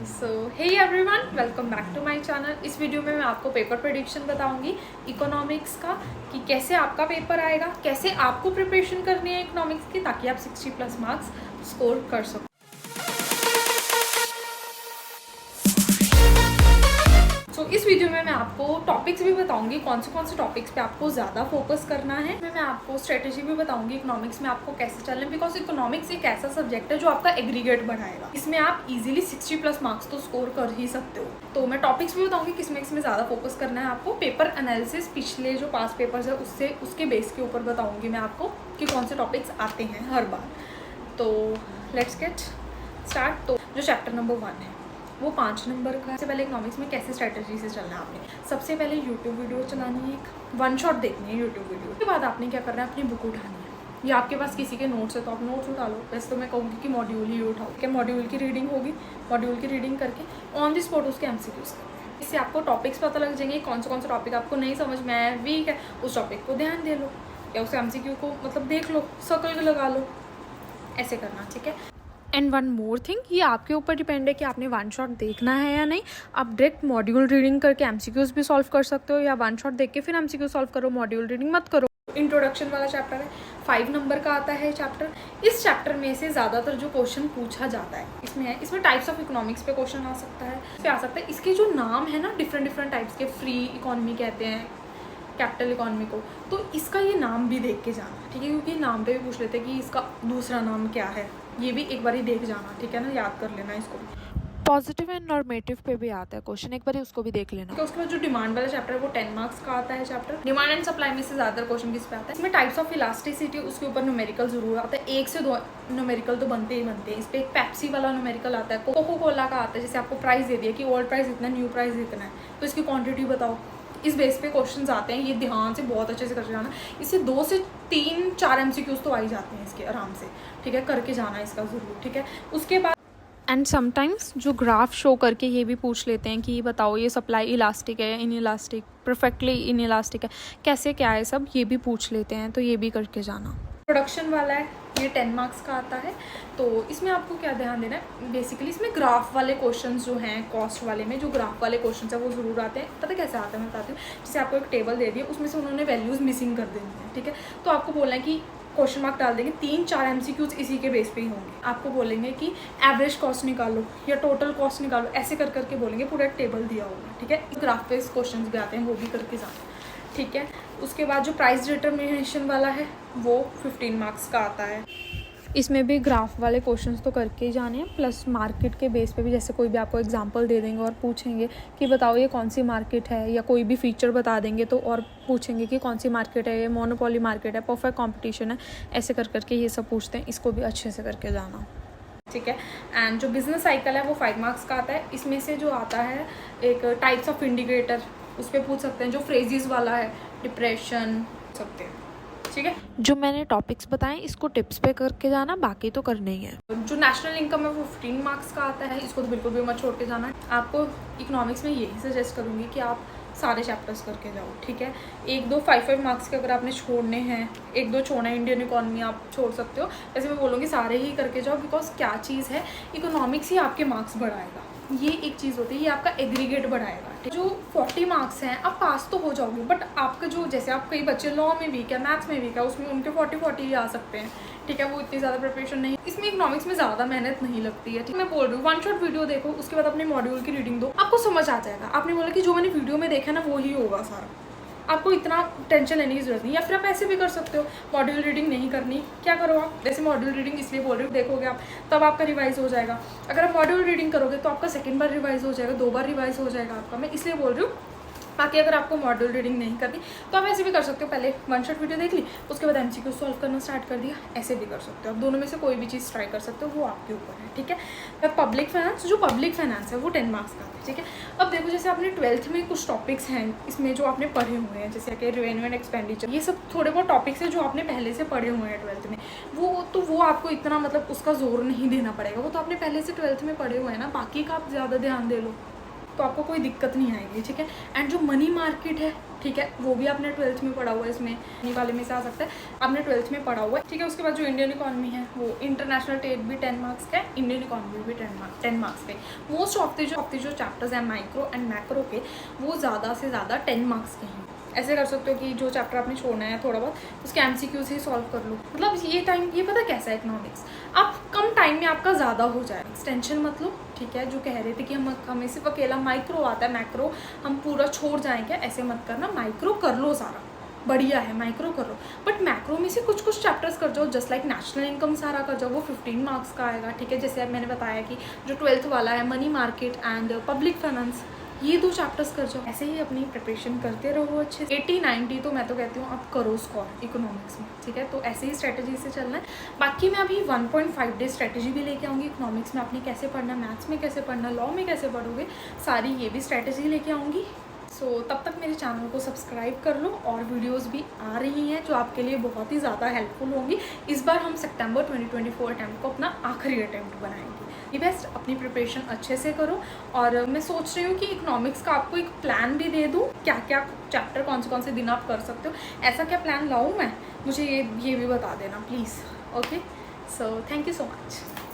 So hey everyone, welcome back to my channel. इस video में मैं आपको पेपर प्रेडिक्शन बताऊंगी इकोनॉमिक्स का कि कैसे आपका पेपर आएगा, कैसे आपको प्रिपरेशन करनी है इकोनॉमिक्स की ताकि आप 60+ मार्क्स स्कोर कर सको। इस वीडियो में मैं आपको टॉपिक्स भी बताऊंगी कौन से टॉपिक्स पे आपको ज़्यादा फोकस करना है। मैं आपको स्ट्रेटेजी भी बताऊंगी इकोनॉमिक्स में आपको कैसे चलना है, बिकॉज इकोनॉमिक्स एक ऐसा सब्जेक्ट है जो आपका एग्रीगेट बढ़ाएगा। इसमें आप इजीली 60+ मार्क्स तो स्कोर कर ही सकते हो। तो मैं टॉपिक्स भी बताऊंगी किसमें ज़्यादा फोकस करना है आपको। पेपर एनालिसिस पिछले जो पास पेपर्स है उसके बेस के ऊपर बताऊँगी मैं आपको कि कौन से टॉपिक्स आते हैं हर बार। तो लेट्स गेट स्टार्ट। तो जो चैप्टर नंबर 1 है वो 5 नंबर का। सबसे पहले इकोनॉमिक्स में कैसे स्ट्रैटेजी से चलना है आपने, सबसे पहले यूट्यूब वीडियो चलानी है, एक 1 शॉट देखनी है यूट्यूब वीडियो। उसके बाद आपने क्या करना है, अपनी बुक उठानी है या आपके पास किसी के नोट्स है तो आप नोट्स उठा लो। वैसे तो मैं कहूँगी कि मॉड्यूल ही उठाओ, क्या मॉड्यूल की रीडिंग होगी। मॉड्यूल की रीडिंग करके ऑन द स्पॉट उसके MCQs करना है। इससे आपको टॉपिक्स पता लग जाएंगे कौन सा टॉपिक आपको नहीं समझ में आया, वीक है, उस टॉपिक को ध्यान दे लो या उस MCQ को मतलब देख लो, सर्कल लगा लो, ऐसे करना, ठीक है। एंड वन मोर थिंग, ये आपके ऊपर डिपेंड है कि आपने 1 शॉट देखना है या नहीं। आप डायरेक्ट मॉड्यूल रीडिंग करके MCQs भी सॉल्व कर सकते हो या 1 शॉट देख के फिर MCQ सॉल्व करो, मॉड्यूल रीडिंग मत करो। इंट्रोडक्शन वाला चैप्टर है, 5 नंबर का आता है चैप्टर। इस चैप्टर में से ज़्यादातर जो क्वेश्चन पूछा जाता है इसमें टाइप्स ऑफ इकोनॉमिक्स पे क्वेश्चन आ सकता है। इस पे आ सकता है। इसके जो नाम है ना डिफरेंट टाइप्स के, फ्री इकोनॉमी कहते हैं कैपिटल इकोनॉमी को, तो इसका ये नाम भी देख के जाना, ठीक है, क्योंकि नाम पे भी पूछ लेते हैं कि इसका दूसरा नाम क्या है, ये भी एक बार ही देख जाना, ठीक है ना, याद कर लेना इसको। पॉजिटिव एंड नॉर्मेटिव पे भी आता है क्वेश्चन, एक बार उसको भी देख लेना। तो उसके बाद जो डिमांड वाला चैप्टर है वो 10 मार्क्स का आता है चैप्टर। डिमांड एंड सप्लाई में से ज़्यादातर क्वेश्चन किस पे आता है, इसमें टाइप्स ऑफ इलास्टिसिटी, उसके ऊपर न्यूमेरिकल जरूर आता है, 1 से 2 न्यूमेरिकल तो बनते ही बनते हैं। इस पर एक पेप्सी वाला न्यूमेरिकल आता है, कोको कोला का आता है, जैसे आपको प्राइस दे दिया कि ओल्ड प्राइस इतना, न्यू प्राइस इतना है, तो इसकी क्वान्टिटी बताओ। इस बेस पे क्वेश्चंस आते हैं, ये ध्यान से बहुत अच्छे से करके जाना। इससे 2 से 3-4 MCQs तो आ ही जाते हैं इसके आराम से, ठीक है, करके जाना इसका ज़रूर, ठीक है। उसके बाद एंड समटाइम्स जो ग्राफ शो करके ये भी पूछ लेते हैं कि बताओ ये सप्लाई इलास्टिक है, in elastic, perfectly in elastic है, कैसे क्या है, सब ये भी पूछ लेते हैं, तो ये भी करके जाना। प्रोडक्शन वाला है, ये 10 मार्क्स का आता है। तो इसमें आपको क्या ध्यान देना है, बेसिकली इसमें ग्राफ वाले क्वेश्चंस जो हैं, कॉस्ट वाले में जो ग्राफ वाले क्वेश्चंस हैं वो ज़रूर आते हैं। पता कैसे आते हैं मैं बताती हूँ। जैसे आपको एक टेबल दे दिया, उसमें से उन्होंने वैल्यूज़ मिसिंग कर देनी है, ठीक है, तो आपको बोलना है कि क्वेश्चन मार्क डाल देंगे, 3-4 MCQs इसी के बेस पे ही होंगे। आपको बोलेंगे कि एवरेज कॉस्ट निकालो या टोटल कॉस्ट निकालो, ऐसे करके बोलेंगे, पूरा टेबल दिया होगा, ठीक है। ग्राफ पे क्वेश्चन भी आते हैं, वो भी करके जाना, ठीक है। उसके बाद जो प्राइस डिटर्मिनेशन वाला है वो 15 मार्क्स का आता है। इसमें भी ग्राफ वाले क्वेश्चंस तो करके ही जाने हैं, प्लस मार्केट के बेस पे भी, जैसे कोई भी आपको एग्जांपल दे देंगे और पूछेंगे कि बताओ ये कौन सी मार्केट है, या कोई भी फीचर बता देंगे तो और पूछेंगे कि कौन सी मार्केट है, ये मोनोपोली मार्केट है, परफेक्ट कंपटीशन है, ऐसे करके ये सब पूछते हैं। इसको भी अच्छे से करके जाना, ठीक है। एंड जो बिजनेस साइकिल है वो 5 मार्क्स का आता है। इसमें से जो आता है एक टाइप्स ऑफ इंडिकेटर, उस पर पूछ सकते हैं। जो फ्रेजेस वाला है, डिप्रेशन सकते हैं, ठीक है। जो मैंने टॉपिक्स बताए इसको टिप्स पे करके जाना, बाकी तो करना ही है। जो नेशनल इनकम है वो 15 मार्क्स का आता है, इसको तो बिल्कुल भी मत छोड़ के जाना है। आपको इकोनॉमिक्स में यही सजेस्ट करूँगी कि आप सारे चैप्टर्स करके जाओ, ठीक है। 1-2 5-5 मार्क्स के अगर आपने छोड़ने हैं, 1-2 छोड़ना है, इंडियन इकोनॉमी आप छोड़ सकते हो। वैसे मैं बोलूँगी सारे ही करके जाओ, बिकॉज क्या चीज़ है, इकोनॉमिक्स ही आपके मार्क्स बढ़ाएगा। ये एक चीज़ होती है, ये आपका एग्रीगेट बढ़ाएगा। जो 40 मार्क्स हैं आप पास तो हो जाओगे, बट आपका जो, जैसे आप कई बच्चे लॉ में वीक है, मैथ्स में वीक है, उसमें उनके 40 ही आ सकते हैं, ठीक है, वो इतनी ज़्यादा प्रिपरेशन नहीं। इसमें इकोनॉमिक्स में ज़्यादा मेहनत नहीं लगती है, ठीक है। मैं बोल रही हूँ 1 शॉट वीडियो देखो, उसके बाद अपने मॉड्यूल की रीडिंग दो, आपको समझ आ जाएगा। आपने बोला कि जो मैंने वीडियो में देखा ना वो ही होगा सारा, आपको इतना टेंशन लेने की जरूरत नहीं। या फिर आप ऐसे भी कर सकते हो, मॉड्यूल रीडिंग नहीं करनी, क्या करो आप, जैसे मॉड्यूल रीडिंग इसलिए बोल रही हूँ, देखोगे आप तब आपका रिवाइज हो जाएगा। अगर आप मॉड्यूल रीडिंग करोगे तो आपका 2nd बार रिवाइज हो जाएगा, 2 बार रिवाइज हो जाएगा आपका, मैं इसलिए बोल रही हूँ। बाकी अगर आपको मॉड्यूल रीडिंग नहीं करनी तो आप ऐसे भी कर सकते हो, पहले 1 शॉट वीडियो देख ली, उसके बाद MCQ सॉल्व करना स्टार्ट कर दिया, ऐसे भी कर सकते हो आप। दोनों में से कोई भी चीज़ ट्राई कर सकते हो, वो आपके ऊपर है, ठीक है। पब्लिक फाइनेंस, जो पब्लिक फाइनेंस है वो 10 मार्क्स का है, ठीक है। अब देखो, जैसे आपने 12th में कुछ टॉपिक्स हैं इसमें जो आपने पढ़े हुए हैं, जैसे कि रेवेन्यू एंड एक्सपेंडिचर, ये सब थोड़े बहुत टॉपिक्स हैं जो आपने पहले से पढ़े हुए हैं 12th में, वो आपको इतना मतलब उसका जोर नहीं देना पड़ेगा, वो तो आपने पहले से 12th में पढ़े हुए हैं ना, बाकी का आप ज़्यादा ध्यान दे लो, तो आपको कोई दिक्कत नहीं आएगी, ठीक है। एंड जो मनी मार्केट है, ठीक है, वो भी आपने 12th में पढ़ा हुआ है, इसमें मनी वाले में से आ सकता है, आपने 12th में पढ़ा हुआ है, ठीक है। उसके बाद जो इंडियन इकॉनमी है वो इंटरनेशनल ट्रेड भी 10 मार्क्स का है, इंडियन इकॉनमी भी 10 मार्क्स के। मोस्ट ऑफ द जो चैप्टर्स हैं माइक्रो एंड मैक्रो के, वो ज़्यादा से ज़्यादा 10 मार्क्स के हैं। ऐसे कर सकते हो कि जो चैप्टर आपने छोड़ना है थोड़ा बहुत, उसके MCQ से ही सॉल्व कर लो। मतलब ये टाइम, ये पता कैसा है इकोनॉमिक्स, आप कम टाइम में आपका ज़्यादा हो जाए, टेंशन मत लो, ठीक है। जो कह रहे थे कि हमें सिर्फ अकेला माइक्रो आता है, मैक्रो हम पूरा छोड़ जाएंगे, ऐसे मत करना। माइक्रो कर लो, सारा बढ़िया है, माइक्रो कर लो, बट मैक्रो में से कुछ कुछ चैप्टर्स कर जाओ, जस्ट लाइक नेशनल इनकम सारा कर जाओ, वो 15 मार्क्स का आएगा, ठीक है। जैसे अब मैंने बताया कि जो 12th वाला है money market and public finance, ये 2 चैप्टर्स कर जाओ। ऐसे ही अपनी प्रिपरेशन करते रहो अच्छे से। 80-90 तो मैं तो कहती हूँ आप करो स्कोर इकोनॉमिक्स में, ठीक है। तो ऐसे ही स्ट्रेटजी से चलना है। बाकी मैं अभी 1.5 डे स्ट्रेटजी भी लेके आऊँगी इकोनॉमिक्स में, आपने कैसे पढ़ना, मैथ्स में कैसे पढ़ना, लॉ में कैसे पढ़ोगे, सारी ये भी स्ट्रेटजी लेके आऊँगी। सो तब तक मेरे चैनल को सब्सक्राइब कर लो, और वीडियोस भी आ रही हैं जो आपके लिए बहुत ही ज़्यादा हेल्पफुल होंगी। इस बार हम सितंबर 2024 अटैम्प्ट को अपना आखिरी अटैम्प्ट बनाएंगे। ये बेस्ट अपनी प्रिपरेशन अच्छे से करो। और मैं सोच रही हूँ कि इकोनॉमिक्स का आपको एक प्लान भी दे दूँ, क्या क्या चैप्टर कौन से दिन आप कर सकते हो, ऐसा क्या प्लान लाऊँ मैं, मुझे ये भी बता देना please. Okay, so thank you so much.